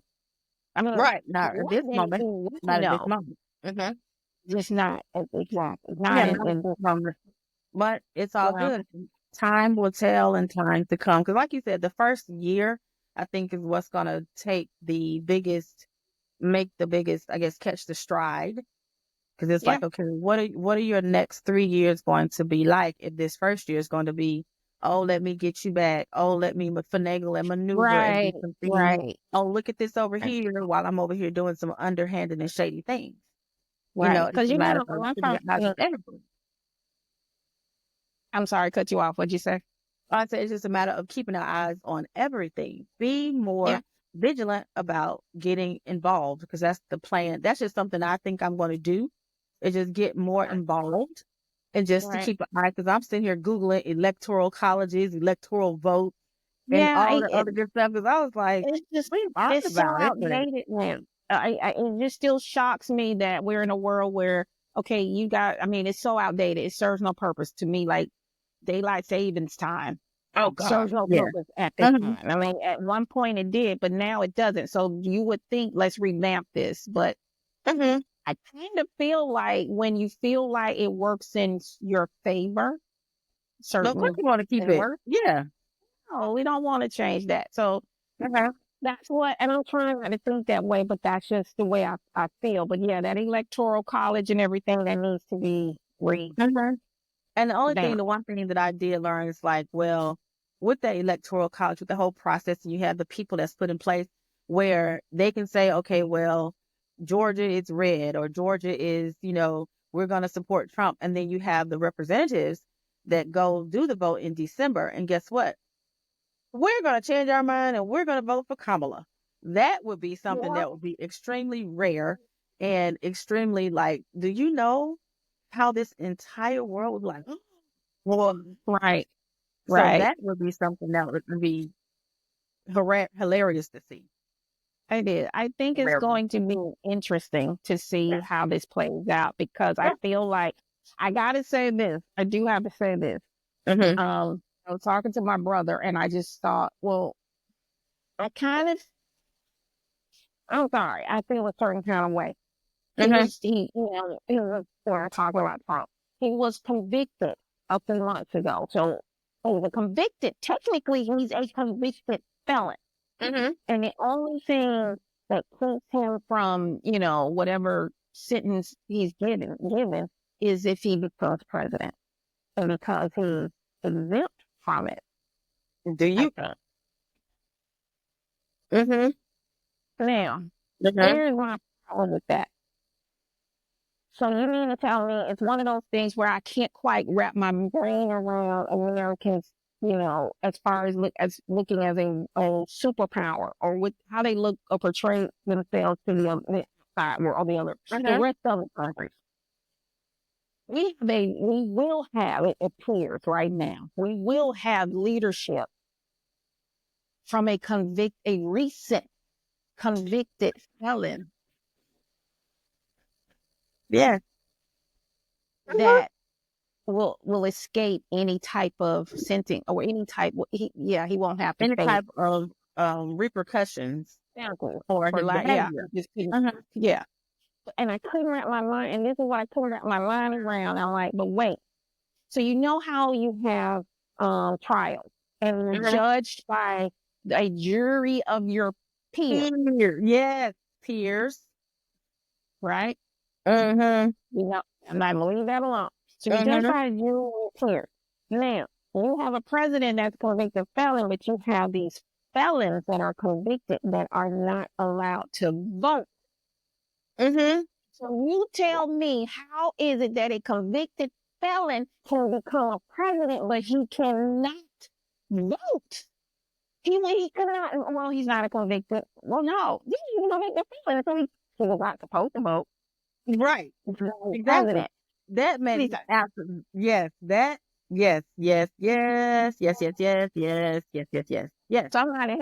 [SPEAKER 2] I mean,
[SPEAKER 1] Right. Not at this
[SPEAKER 2] one day
[SPEAKER 1] moment.
[SPEAKER 2] we
[SPEAKER 1] Not at this
[SPEAKER 2] know,
[SPEAKER 1] moment. Mhm.
[SPEAKER 2] just not at exactly, not
[SPEAKER 1] Yeah,
[SPEAKER 2] in,
[SPEAKER 1] not at
[SPEAKER 2] in
[SPEAKER 1] this moment. But it's all
[SPEAKER 2] well,
[SPEAKER 1] good. Time will tell and time to come. Because, like you said, the first year, I think, is what's going to make the biggest, I guess, catch the stride. Because it's
[SPEAKER 2] yeah,
[SPEAKER 1] like, okay, what are your next 3 years going to be like if this first year is going to be, oh, let me get you back. Oh, let me finagle and maneuver and do
[SPEAKER 2] right,
[SPEAKER 1] some things.
[SPEAKER 2] right,
[SPEAKER 1] Oh, look at this over
[SPEAKER 2] right,
[SPEAKER 1] here while I'm over here doing some underhanded and shady things.
[SPEAKER 2] right.
[SPEAKER 1] It's
[SPEAKER 2] Because
[SPEAKER 1] a matter of
[SPEAKER 2] I'm
[SPEAKER 1] keeping your eyes on everything.
[SPEAKER 2] I'm sorry, cut you off. What'd you say?
[SPEAKER 1] I say it's just a matter of keeping our eyes on everything. Be
[SPEAKER 2] Yeah,
[SPEAKER 1] more vigilant about getting involved because that's the plan. That's just something I think I'm going to do is just get more involved and just to
[SPEAKER 2] right.
[SPEAKER 1] keep an eye because I'm sitting here Googling electoral colleges, electoral votes, and
[SPEAKER 2] Yeah,
[SPEAKER 1] all the other good stuff because I was like,
[SPEAKER 2] it's just,
[SPEAKER 1] we've learned
[SPEAKER 2] it's so
[SPEAKER 1] about it, but
[SPEAKER 2] outdated now. It just still shocks me that we're in a world where, okay, I mean, it's so outdated. It serves no purpose to me. Like daylight savings time
[SPEAKER 1] oh God,
[SPEAKER 2] serves no
[SPEAKER 1] yeah.
[SPEAKER 2] purpose at this
[SPEAKER 1] Hmm.
[SPEAKER 2] time. I mean, at one point it did, but now it doesn't. So you would think, let's revamp this. But
[SPEAKER 1] Hmm.
[SPEAKER 2] I kind of feel like when you feel like it works in your favor,
[SPEAKER 1] But of course
[SPEAKER 2] certain
[SPEAKER 1] you want to keep
[SPEAKER 2] and
[SPEAKER 1] it.
[SPEAKER 2] work,
[SPEAKER 1] Yeah.
[SPEAKER 2] no, we don't want to change that. So
[SPEAKER 1] Hmm.
[SPEAKER 2] that's what, and I'm trying not to think that way, but that's just the way I feel. But yeah, that electoral college and everything that needs to be
[SPEAKER 1] Hmm. And
[SPEAKER 2] revamped.
[SPEAKER 1] the one thing that I did learn is like, well, with the electoral college, with the whole process, and you have the people that's put in place where they can say, okay, well, Georgia is red or Georgia is, we're going to support Trump. And then you have the representatives that go do the vote in December. And guess what? We're going to change our mind and we're going to vote for Kamala. That would be something
[SPEAKER 2] Yeah.
[SPEAKER 1] that would be extremely rare and extremely like, do you know how this entire world was like, well,
[SPEAKER 2] Right,
[SPEAKER 1] so
[SPEAKER 2] right.
[SPEAKER 1] that would be something that would be hilarious to see.
[SPEAKER 2] I did. I think it's
[SPEAKER 1] Hilarious.
[SPEAKER 2] going to be interesting to see how this plays out, because I feel like I got to say this. I do have to say this.
[SPEAKER 1] Mm-hmm.
[SPEAKER 2] Um, I was talking to my brother, and I just thought, well, I kind of, I'm sorry, I feel a certain kind of way.
[SPEAKER 1] Mm-hmm.
[SPEAKER 2] He was, where I talk about Trump, he was convicted a few months ago. So he was convicted. Technically, he's a convicted felon.
[SPEAKER 1] Mm-hmm.
[SPEAKER 2] And the only thing that keeps him from, whatever sentence he's given is if he becomes president. And because he's exempt from it,
[SPEAKER 1] Do
[SPEAKER 2] I
[SPEAKER 1] you?
[SPEAKER 2] think.
[SPEAKER 1] Mm-hmm.
[SPEAKER 2] Now,
[SPEAKER 1] Mm-hmm.
[SPEAKER 2] here's my problem with that. So you mean to tell me it's one of those things where I can't quite wrap my brain around Americans, as far as looking as a superpower, or with how they look or portray themselves to the outside world, or the
[SPEAKER 1] Mm-hmm.
[SPEAKER 2] rest of the countries. We will have, it appears right now, we will have leadership from a recent convicted felon
[SPEAKER 1] Yeah. Mm-hmm.
[SPEAKER 2] that will escape any type of sentence, or any type. He won't have to
[SPEAKER 1] Any
[SPEAKER 2] face
[SPEAKER 1] type of repercussions
[SPEAKER 2] penalty
[SPEAKER 1] for
[SPEAKER 2] for
[SPEAKER 1] his
[SPEAKER 2] like, yeah,
[SPEAKER 1] behavior.
[SPEAKER 2] just couldn't,
[SPEAKER 1] Mm-hmm.
[SPEAKER 2] yeah. And I couldn't wrap my mind, and this is what I couldn't wrap my mind around. I'm like, but wait, so you know how you have trials, and you're
[SPEAKER 1] Mm-hmm.
[SPEAKER 2] judged by a jury of your peers,
[SPEAKER 1] Yes. Peers.
[SPEAKER 2] right?
[SPEAKER 1] Mm-hmm.
[SPEAKER 2] I'm not gonna leave that alone. So you just
[SPEAKER 1] Mm-hmm.
[SPEAKER 2] by you clear. Now, you have a president that's convicted felon, but you have these felons that are convicted that are not allowed to vote.
[SPEAKER 1] Mm-hmm.
[SPEAKER 2] So you tell me, how is it that a convicted felon can become a president, but he cannot vote? He cannot. Well, he's not a convicted. Well, no, he's a convicted felon, so he was not supposed to vote.
[SPEAKER 1] Right.
[SPEAKER 2] He's not a
[SPEAKER 1] Exactly.
[SPEAKER 2] president.
[SPEAKER 1] That makes absolute yes. That yes. Yes. Yes. Yes. Yes. Yes. Yes. Yes. Yes. Yes. Yes.
[SPEAKER 2] Somebody,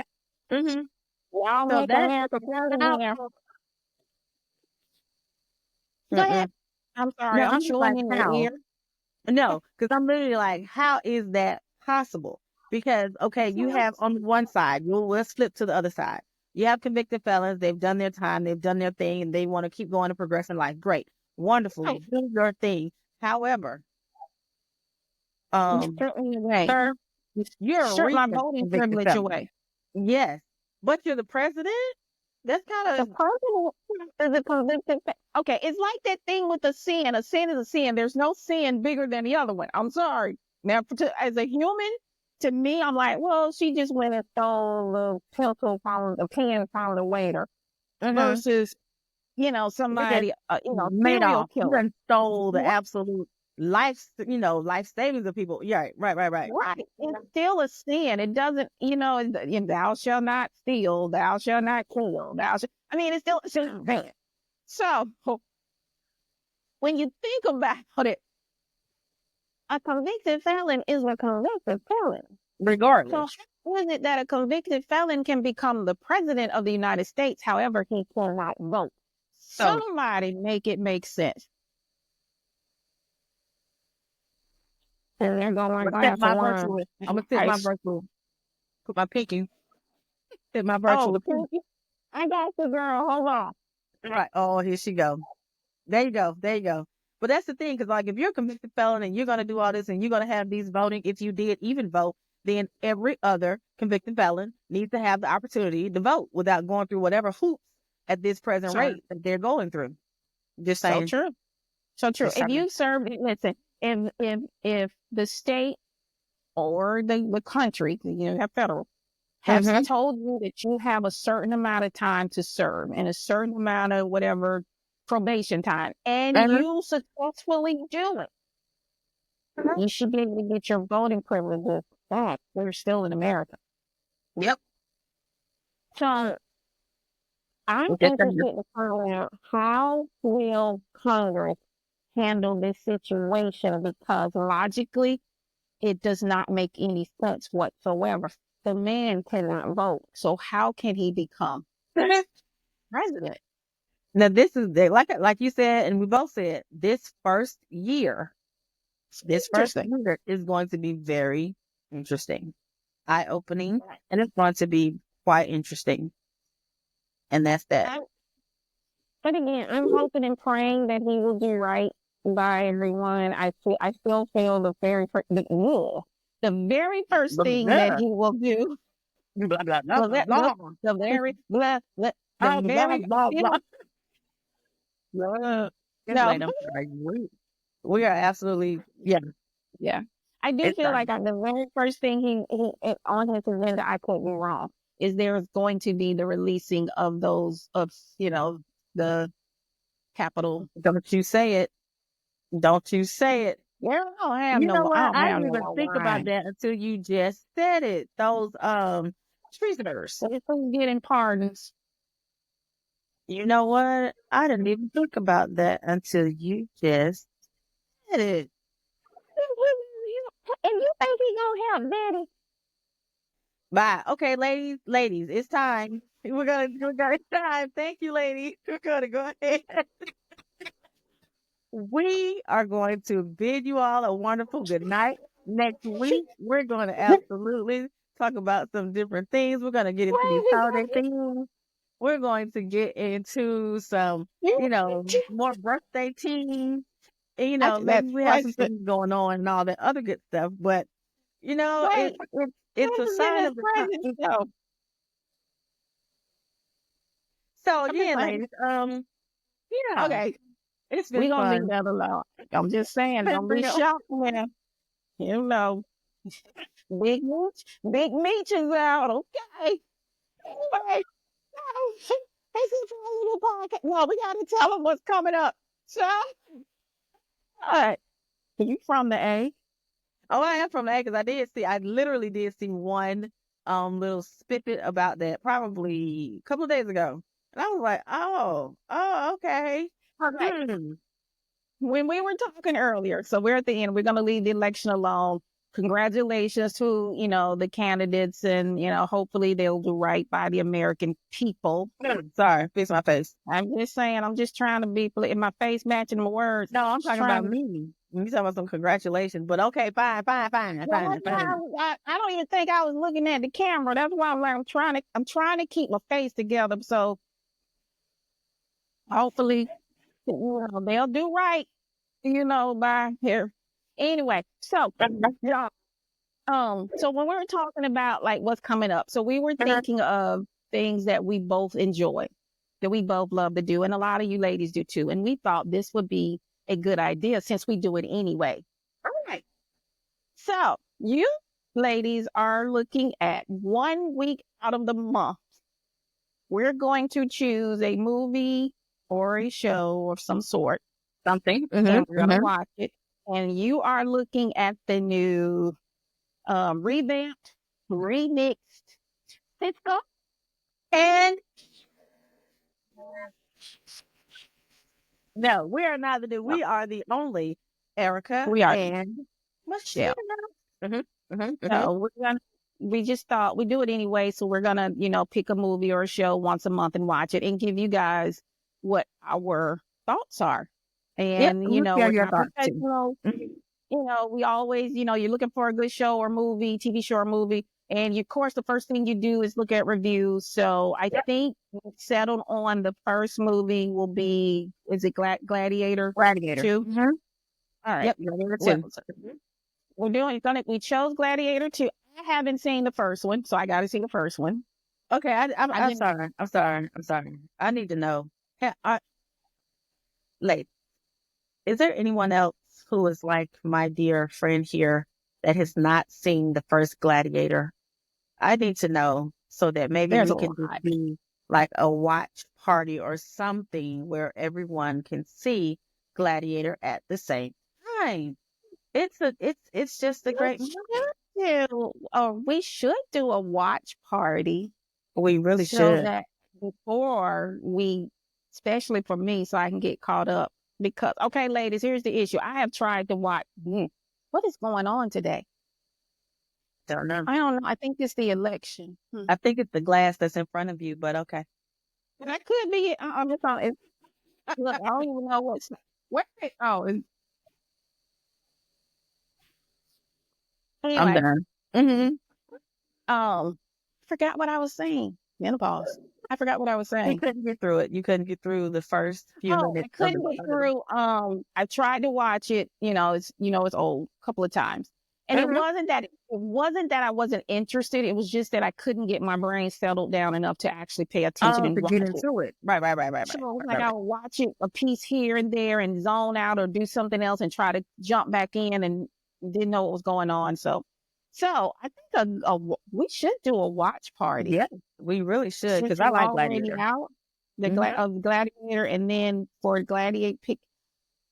[SPEAKER 1] Mm-hmm.
[SPEAKER 2] y'all
[SPEAKER 1] So
[SPEAKER 2] make
[SPEAKER 1] that
[SPEAKER 2] America great
[SPEAKER 1] now,
[SPEAKER 2] again. Go
[SPEAKER 1] mm-mm.
[SPEAKER 2] ahead. I'm sorry.
[SPEAKER 1] No,
[SPEAKER 2] I'm
[SPEAKER 1] I'm just like
[SPEAKER 2] chewing in your
[SPEAKER 1] how.
[SPEAKER 2] ear.
[SPEAKER 1] No, because I'm literally like, how is that possible? Because okay, you have on one side, let's flip to the other side. You have convicted felons, they've done their time, they've done their thing, and they want to keep going and progress in life. Great, wonderful,
[SPEAKER 2] Right.
[SPEAKER 1] do your thing. However,
[SPEAKER 2] You
[SPEAKER 1] um,
[SPEAKER 2] stripped me away.
[SPEAKER 1] sir, you're a
[SPEAKER 2] Stripped my
[SPEAKER 1] recent
[SPEAKER 2] voting
[SPEAKER 1] convicted
[SPEAKER 2] privilege
[SPEAKER 1] felon.
[SPEAKER 2] away.
[SPEAKER 1] Yes, but you're the president. That's kind
[SPEAKER 2] The
[SPEAKER 1] of
[SPEAKER 2] president is a convicted. Okay, it's like that thing with the sin. A sin is a sin. There's no sin bigger than the other one. I'm sorry. Now, as a human, to me, I'm like, well, she just went and stole the pencil from the pen from the waiter,
[SPEAKER 1] mm-hmm.
[SPEAKER 2] versus,
[SPEAKER 1] You just
[SPEAKER 2] somebody,
[SPEAKER 1] made
[SPEAKER 2] serial
[SPEAKER 1] off. You
[SPEAKER 2] killer.
[SPEAKER 1] done stole the
[SPEAKER 2] Right.
[SPEAKER 1] absolute life, life savings of people. Yeah, right.
[SPEAKER 2] Right. It's still a sin. It doesn't, thou shalt not steal, thou shalt not kill, I mean, it's still a sin. So when you think about it, a convicted felon is a convicted felon. So
[SPEAKER 1] Regardless.
[SPEAKER 2] how is it that a convicted felon can become the president of the United States? However, he cannot vote.
[SPEAKER 1] So
[SPEAKER 2] Somebody make it make sense. And there go my
[SPEAKER 1] I'm gonna set
[SPEAKER 2] glass of
[SPEAKER 1] my
[SPEAKER 2] wine.
[SPEAKER 1] virtual. I'm gonna set my virtual. Put my pinky. Set my
[SPEAKER 2] Oh,
[SPEAKER 1] virtual.
[SPEAKER 2] I got the girl. Hold on.
[SPEAKER 1] Right. Oh, here she go. There you go. There you go. But that's the thing, because like if you're a convicted felon and you're gonna do all this and you're gonna have these voting, if you did even vote, then every other convicted felon needs to have the opportunity to vote without going through whatever hoops at this present
[SPEAKER 2] So,
[SPEAKER 1] rate that they're going through. Just
[SPEAKER 2] so
[SPEAKER 1] saying.
[SPEAKER 2] true. So true.
[SPEAKER 1] Just
[SPEAKER 2] If
[SPEAKER 1] saying.
[SPEAKER 2] you serve, listen, if the state or the country, have federal, has
[SPEAKER 1] Mm-hmm.
[SPEAKER 2] told you that you have a certain amount of time to serve and a certain amount of whatever probation time, and
[SPEAKER 1] Mm-hmm.
[SPEAKER 2] you successfully do it, you should be able to get your voting privileges back. We're still in America.
[SPEAKER 1] Yep.
[SPEAKER 2] So I'm
[SPEAKER 1] Just saying.
[SPEAKER 2] interested to find out, how will Congress handle this situation, because logically it does not make any sense whatsoever. The man cannot vote. So how can he become president?
[SPEAKER 1] Now this is like you said, and we both said this first year
[SPEAKER 2] Interesting.
[SPEAKER 1] is going to be very interesting, eye-opening, and it's going to be quite interesting. And that's that.
[SPEAKER 2] I, but again, I'm hoping and praying that he will do right by everyone. I still feel the very first
[SPEAKER 1] Blah,
[SPEAKER 2] thing that
[SPEAKER 1] blah,
[SPEAKER 2] he will do
[SPEAKER 1] blah, blah, blah,
[SPEAKER 2] well,
[SPEAKER 1] blah,
[SPEAKER 2] the
[SPEAKER 1] blah.
[SPEAKER 2] the very the
[SPEAKER 1] Blah, blah,
[SPEAKER 2] very
[SPEAKER 1] blah, blah.
[SPEAKER 2] still
[SPEAKER 1] Just
[SPEAKER 2] no
[SPEAKER 1] wait, I'm sorry. We are absolutely, yeah,
[SPEAKER 2] yeah. I do
[SPEAKER 1] it's
[SPEAKER 2] feel like
[SPEAKER 1] fine.
[SPEAKER 2] the very first thing on his agenda, I could be wrong, is there's going to be the releasing of those of the capital.
[SPEAKER 1] Don't you say it. Don't you say it.
[SPEAKER 2] Girl,
[SPEAKER 1] You know
[SPEAKER 2] I
[SPEAKER 1] what?
[SPEAKER 2] don't
[SPEAKER 1] I
[SPEAKER 2] have
[SPEAKER 1] didn't
[SPEAKER 2] no
[SPEAKER 1] even
[SPEAKER 2] more
[SPEAKER 1] think about
[SPEAKER 2] wine.
[SPEAKER 1] that until you just said it. Those treasoners.
[SPEAKER 2] But if who's getting pardons,
[SPEAKER 1] You know what? I didn't even think about that until you just said it.
[SPEAKER 2] and you think he gonna help Daddy?
[SPEAKER 1] Bye. Okay, ladies, it's time. It's time. Thank you, ladies. We're gonna go ahead. We are going to bid you all a wonderful good night. Next week, we're going to absolutely talk about some different things. We're going to get into these holiday things. We're going to get into some, more birthday teams. And, maybe
[SPEAKER 2] That's
[SPEAKER 1] we have some
[SPEAKER 2] question.
[SPEAKER 1] things going on and all that other good stuff. But,
[SPEAKER 2] Wait,
[SPEAKER 1] it's a
[SPEAKER 2] who's getting
[SPEAKER 1] sign
[SPEAKER 2] his
[SPEAKER 1] of the time.
[SPEAKER 2] presents though?
[SPEAKER 1] So,
[SPEAKER 2] I'm just
[SPEAKER 1] yeah,
[SPEAKER 2] saying.
[SPEAKER 1] ladies, yeah,
[SPEAKER 2] Okay,
[SPEAKER 1] it's
[SPEAKER 2] we
[SPEAKER 1] been
[SPEAKER 2] gonna leave
[SPEAKER 1] fun.
[SPEAKER 2] that alone. I'm just saying,
[SPEAKER 1] Been
[SPEAKER 2] don't be
[SPEAKER 1] real.
[SPEAKER 2] shocked when you know Big Meech is out. Okay. Anyway, this is a little podcast. Well, we gotta tell them what's coming up. So, all right, you from the A?
[SPEAKER 1] Oh, I am from A because I literally did see one little snippet about that probably a couple of days ago. And I was like, oh, okay.
[SPEAKER 2] Okay.
[SPEAKER 1] Hmm.
[SPEAKER 2] When we were talking earlier, so we're at the end, we're going to leave the election alone. Congratulations to, the candidates and, hopefully they'll do right by the American people.
[SPEAKER 1] Sorry, fix my face.
[SPEAKER 2] I'm just saying, I'm just trying to be in my face matching my words.
[SPEAKER 1] No, I'm
[SPEAKER 2] Just
[SPEAKER 1] talking
[SPEAKER 2] trying
[SPEAKER 1] about
[SPEAKER 2] to,
[SPEAKER 1] me. You talking about some congratulations, but okay, fine, fine, fine,
[SPEAKER 2] well,
[SPEAKER 1] fine, fine.
[SPEAKER 2] I don't even think I was looking at the camera. That's why I'm like, I'm trying to keep my face together. So hopefully, they'll do right, by here. Anyway, so, y'all, so when we were talking about like what's coming up, so we were thinking of things that we both enjoy, that we both love to do, and a lot of you ladies do too. And we thought this would be a good idea since we do it anyway. All right. So you ladies are looking at 1 week out of the month. We're going to choose a movie or a show of some sort,
[SPEAKER 1] Something.
[SPEAKER 2] and we're gonna
[SPEAKER 1] Hmm.
[SPEAKER 2] watch it. And you are looking at the new revamped, remixed Cisco.
[SPEAKER 1] And no, we are not the new.
[SPEAKER 2] No,
[SPEAKER 1] We are the only Erica
[SPEAKER 2] we are.
[SPEAKER 1] and Michelle.
[SPEAKER 2] Yeah. So we just thought we do it anyway. So we're gonna, pick a movie or a show once a month and watch it and give you guys what our thoughts are.
[SPEAKER 1] Yep,
[SPEAKER 2] And,
[SPEAKER 1] we'll share
[SPEAKER 2] we're
[SPEAKER 1] your
[SPEAKER 2] not
[SPEAKER 1] thoughts too.
[SPEAKER 2] professionals. We always, you're looking for a good show or movie, TV show or movie. And of course, the first thing you do is look at reviews. So I
[SPEAKER 1] Yep.
[SPEAKER 2] think we settled on the first movie will be, is it Gladiator
[SPEAKER 1] Gladiator.
[SPEAKER 2] 2?
[SPEAKER 1] Hmm.
[SPEAKER 2] All right.
[SPEAKER 1] Yep, Gladiator
[SPEAKER 2] Well,
[SPEAKER 1] too.
[SPEAKER 2] we chose Gladiator 2. I haven't seen the first one, so I got to see the first one.
[SPEAKER 1] Okay,
[SPEAKER 2] I
[SPEAKER 1] I'm
[SPEAKER 2] didn't.
[SPEAKER 1] sorry. I'm sorry. I'm sorry. I need to know. Late. Is there anyone else who is like my dear friend here that has not seen the first Gladiator? I need to know so that maybe
[SPEAKER 2] There's
[SPEAKER 1] we
[SPEAKER 2] a
[SPEAKER 1] can just
[SPEAKER 2] lot.
[SPEAKER 1] be like a watch party or something where everyone can see Gladiator at the same time. It's just a great movie.
[SPEAKER 2] We should do a watch party
[SPEAKER 1] We really
[SPEAKER 2] so
[SPEAKER 1] should.
[SPEAKER 2] that before we, especially for me, so I can get caught up. Because, okay, ladies, here's the issue. I have tried to watch. What is going on today?
[SPEAKER 1] Don't know.
[SPEAKER 2] I don't know. I think it's the election.
[SPEAKER 1] I think it's the glass that's in front of you, but okay.
[SPEAKER 2] That could be it. I'm just on it. Look, I don't even know where. Oh,
[SPEAKER 1] I'm
[SPEAKER 2] anyway.
[SPEAKER 1] done. Mm-hmm.
[SPEAKER 2] Forgot what I was saying. Menopause. I forgot what I was
[SPEAKER 1] You
[SPEAKER 2] saying.
[SPEAKER 1] couldn't get through it. You couldn't get through the first few
[SPEAKER 2] Oh, I
[SPEAKER 1] minutes of
[SPEAKER 2] couldn't get
[SPEAKER 1] of the.
[SPEAKER 2] through. I tried to watch it. It's old a couple of times, and it
[SPEAKER 1] Mhm.
[SPEAKER 2] wasn't that I wasn't interested. It was just that I couldn't get my brain settled down enough to actually pay attention
[SPEAKER 1] Oh,
[SPEAKER 2] and
[SPEAKER 1] to get
[SPEAKER 2] watch it.
[SPEAKER 1] into it. Right, right, right, right,
[SPEAKER 2] So
[SPEAKER 1] right,
[SPEAKER 2] it was
[SPEAKER 1] right,
[SPEAKER 2] like
[SPEAKER 1] right,
[SPEAKER 2] I
[SPEAKER 1] right.
[SPEAKER 2] would watch it a piece here and there and zone out or do something else and try to jump back in and didn't know what was going on. So I think we should do a watch party
[SPEAKER 1] Yeah, we really should
[SPEAKER 2] since
[SPEAKER 1] because I
[SPEAKER 2] you're
[SPEAKER 1] like
[SPEAKER 2] already
[SPEAKER 1] Gladiator.
[SPEAKER 2] out
[SPEAKER 1] Mhm.
[SPEAKER 2] of Gladiator, and then for Gladiator pick.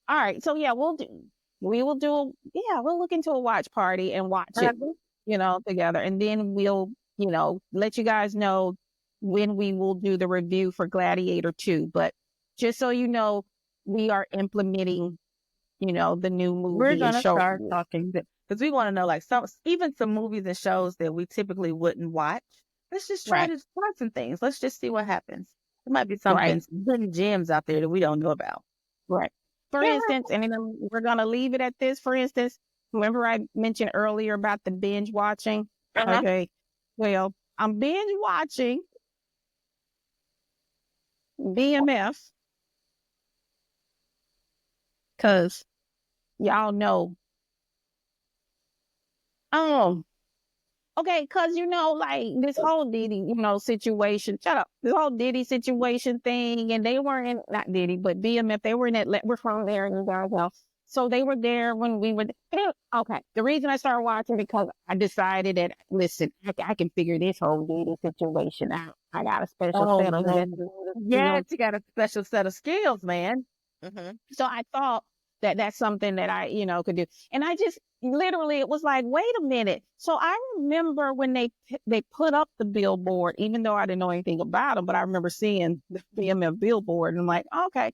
[SPEAKER 2] All right, so yeah, we will do we'll look into a watch party and watch it,
[SPEAKER 1] Mhm.
[SPEAKER 2] together, and then we'll let you guys know when we will do the review for Gladiator 2. But just so you know, we are implementing the new
[SPEAKER 1] We're
[SPEAKER 2] movie and
[SPEAKER 1] gonna
[SPEAKER 2] show
[SPEAKER 1] start
[SPEAKER 2] review.
[SPEAKER 1] talking because we want to know like some movies and shows that we typically wouldn't watch. Let's just try
[SPEAKER 2] Right,
[SPEAKER 1] to try some things. Let's just see what happens. There might be
[SPEAKER 2] right,
[SPEAKER 1] some hidden gems out there that we don't know about.
[SPEAKER 2] right. For
[SPEAKER 1] Yeah.
[SPEAKER 2] instance, and then we're gonna leave it at this. For instance, remember I mentioned earlier about the binge watching.
[SPEAKER 1] Uh-huh.
[SPEAKER 2] Okay, well, I'm binge watching BMF because y'all know. Um, okay, because like this whole Diddy, situation. Shut up. This whole Diddy situation thing, and they were in not Diddy, but BMF. They were in Atlanta. We're from there, and you guys know. So they were there when we were. Okay, the reason I started watching because I decided that listen, I can figure this whole Diddy situation out. I got a special
[SPEAKER 1] Oh
[SPEAKER 2] set of
[SPEAKER 1] man.
[SPEAKER 2] investigative
[SPEAKER 1] Yes,
[SPEAKER 2] skills.
[SPEAKER 1] you got a special set of skills, man. Hmm.
[SPEAKER 2] So I thought that that's something that I, could do. And I just literally, it was like, wait a minute. So I remember when they put up the billboard, even though I didn't know anything about them, but I remember seeing the BMF billboard and I'm like, okay.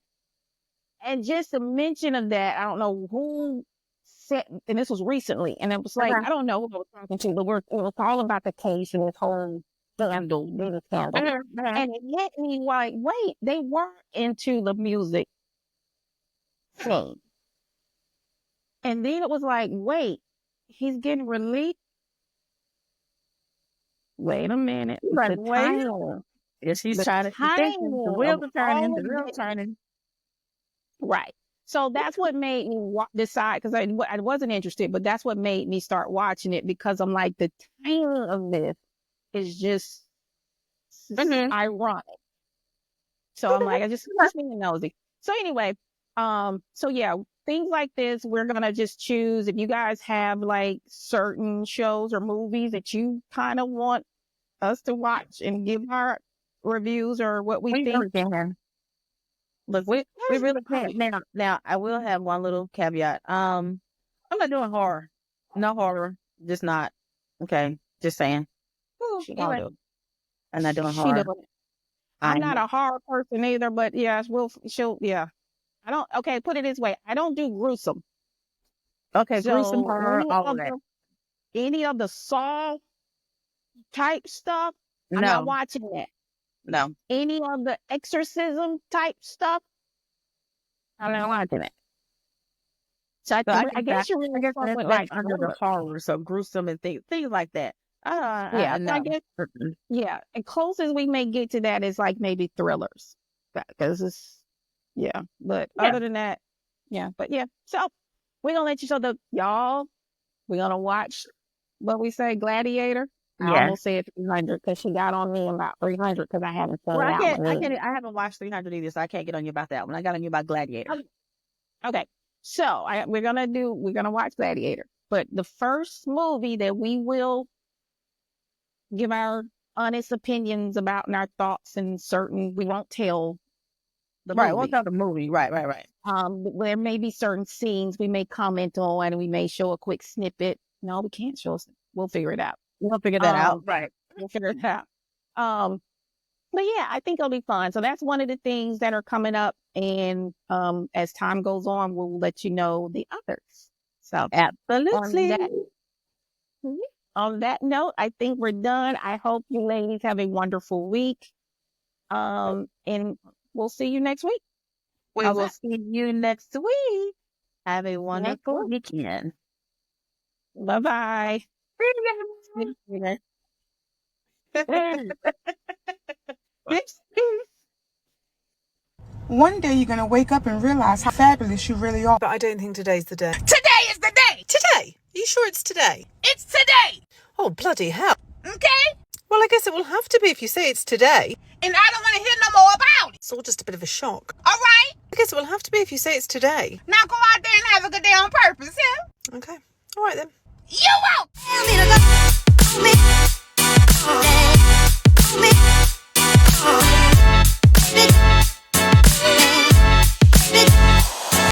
[SPEAKER 2] And just a mention of that, I don't know who said, and this was recently, and it was like,
[SPEAKER 1] Okay.
[SPEAKER 2] I don't know who I was talking to, but it was all about the case and this whole scandal, Diddy scandal.
[SPEAKER 1] Mhm, mhm.
[SPEAKER 2] And it hit me like, wait, they were into the music scene. And then it was like, wait, he's getting released. Wait a minute.
[SPEAKER 1] Like,
[SPEAKER 2] The
[SPEAKER 1] wait.
[SPEAKER 2] timing,
[SPEAKER 1] Yes, she's
[SPEAKER 2] the
[SPEAKER 1] trying to. She's thinking. The
[SPEAKER 2] timing of
[SPEAKER 1] wheels are turning.
[SPEAKER 2] all
[SPEAKER 1] The
[SPEAKER 2] of
[SPEAKER 1] wheels
[SPEAKER 2] this.
[SPEAKER 1] are turning.
[SPEAKER 2] Right. So that's what made me decide because I wasn't interested, but that's what made me start watching it because I'm like, the timing of this is just
[SPEAKER 1] Hmm.
[SPEAKER 2] ironic. So I'm like, I just being nosy. So anyway, so yeah, things like this, we're gonna just choose if you guys have like certain shows or movies that you kind of want us to watch and give our reviews or what we
[SPEAKER 1] We
[SPEAKER 2] think.
[SPEAKER 1] really can. Look, we really can't. Now, I will have one little caveat. I'm not doing horror. No horror. Just not. Okay. Just saying.
[SPEAKER 2] She gonna
[SPEAKER 1] Anyway,
[SPEAKER 2] do it.
[SPEAKER 1] I'm not doing
[SPEAKER 2] She doing
[SPEAKER 1] horror.
[SPEAKER 2] it. I'm
[SPEAKER 1] I'm
[SPEAKER 2] not a horror person either, but yeah, she'll, yeah. I don't, okay, put it this way. I don't do gruesome.
[SPEAKER 1] okay. Gruesome
[SPEAKER 2] So
[SPEAKER 1] horror. All of that.
[SPEAKER 2] any of the Saw type stuff, I'm not
[SPEAKER 1] No.
[SPEAKER 2] watching that.
[SPEAKER 1] No.
[SPEAKER 2] Any of the exorcism type stuff, I'm not watching it. So
[SPEAKER 1] So I
[SPEAKER 2] I
[SPEAKER 1] guess
[SPEAKER 2] guess you
[SPEAKER 1] I
[SPEAKER 2] really
[SPEAKER 1] guess
[SPEAKER 2] fuck with
[SPEAKER 1] that's
[SPEAKER 2] like
[SPEAKER 1] under the
[SPEAKER 2] thriller.
[SPEAKER 1] horror. So gruesome and things like that.
[SPEAKER 2] Yeah. So I
[SPEAKER 1] No.
[SPEAKER 2] guess,
[SPEAKER 1] Mm-mm.
[SPEAKER 2] yeah. And closest we may get to that is like maybe thrillers. Because it's, yeah. But
[SPEAKER 1] Yeah.
[SPEAKER 2] other than that, yeah. But yeah. So we're going to let you, so y'all, we're going to watch what we say, Gladiator. I
[SPEAKER 1] Yes.
[SPEAKER 2] almost said 300 because she got on me about 300 because I haven't seen
[SPEAKER 1] Well,
[SPEAKER 2] that one
[SPEAKER 1] I
[SPEAKER 2] either.
[SPEAKER 1] can't. I haven't watched 300 either, so I can't get on you about that one. I got on you about Gladiator.
[SPEAKER 2] Okay. Okay. So we're gonna watch Gladiator. But the first movie that we will give our honest opinions about and our thoughts and certain, we won't tell the
[SPEAKER 1] Right. We'll
[SPEAKER 2] movie.
[SPEAKER 1] tell the movie. Right. Right. Right.
[SPEAKER 2] There may be certain scenes we may comment on and we may show a quick snippet. No, we can't show. We'll figure it out.
[SPEAKER 1] We'll figure that out.
[SPEAKER 2] Um,
[SPEAKER 1] Right.
[SPEAKER 2] we'll figure it out. Um, but yeah, I think it'll be fun. So that's one of the things that are coming up. And as time goes on, we'll let you know the others. So on
[SPEAKER 1] Absolutely.
[SPEAKER 2] that on that note, I think we're done. I hope you ladies have a wonderful week. And we'll see you next week.
[SPEAKER 1] We
[SPEAKER 2] How's
[SPEAKER 1] will
[SPEAKER 2] that?
[SPEAKER 1] see you next week. Have a
[SPEAKER 2] Next
[SPEAKER 1] wonderful
[SPEAKER 2] week.
[SPEAKER 1] weekend.
[SPEAKER 2] Bye bye.
[SPEAKER 3] One day you're going to wake up and realize how fabulous you really are. But I don't think today's the day.
[SPEAKER 4] Today is the day.
[SPEAKER 3] Today? Are you sure it's today?
[SPEAKER 4] It's today.
[SPEAKER 3] Oh, bloody hell.
[SPEAKER 4] Okay?
[SPEAKER 3] Well, I guess it will have to be if you say it's today.
[SPEAKER 4] And I don't want to hear no more about it.
[SPEAKER 3] It's all just a bit of a shock.
[SPEAKER 4] All right?
[SPEAKER 3] I guess it will have to be if you say it's today.
[SPEAKER 4] Now go out there and have a good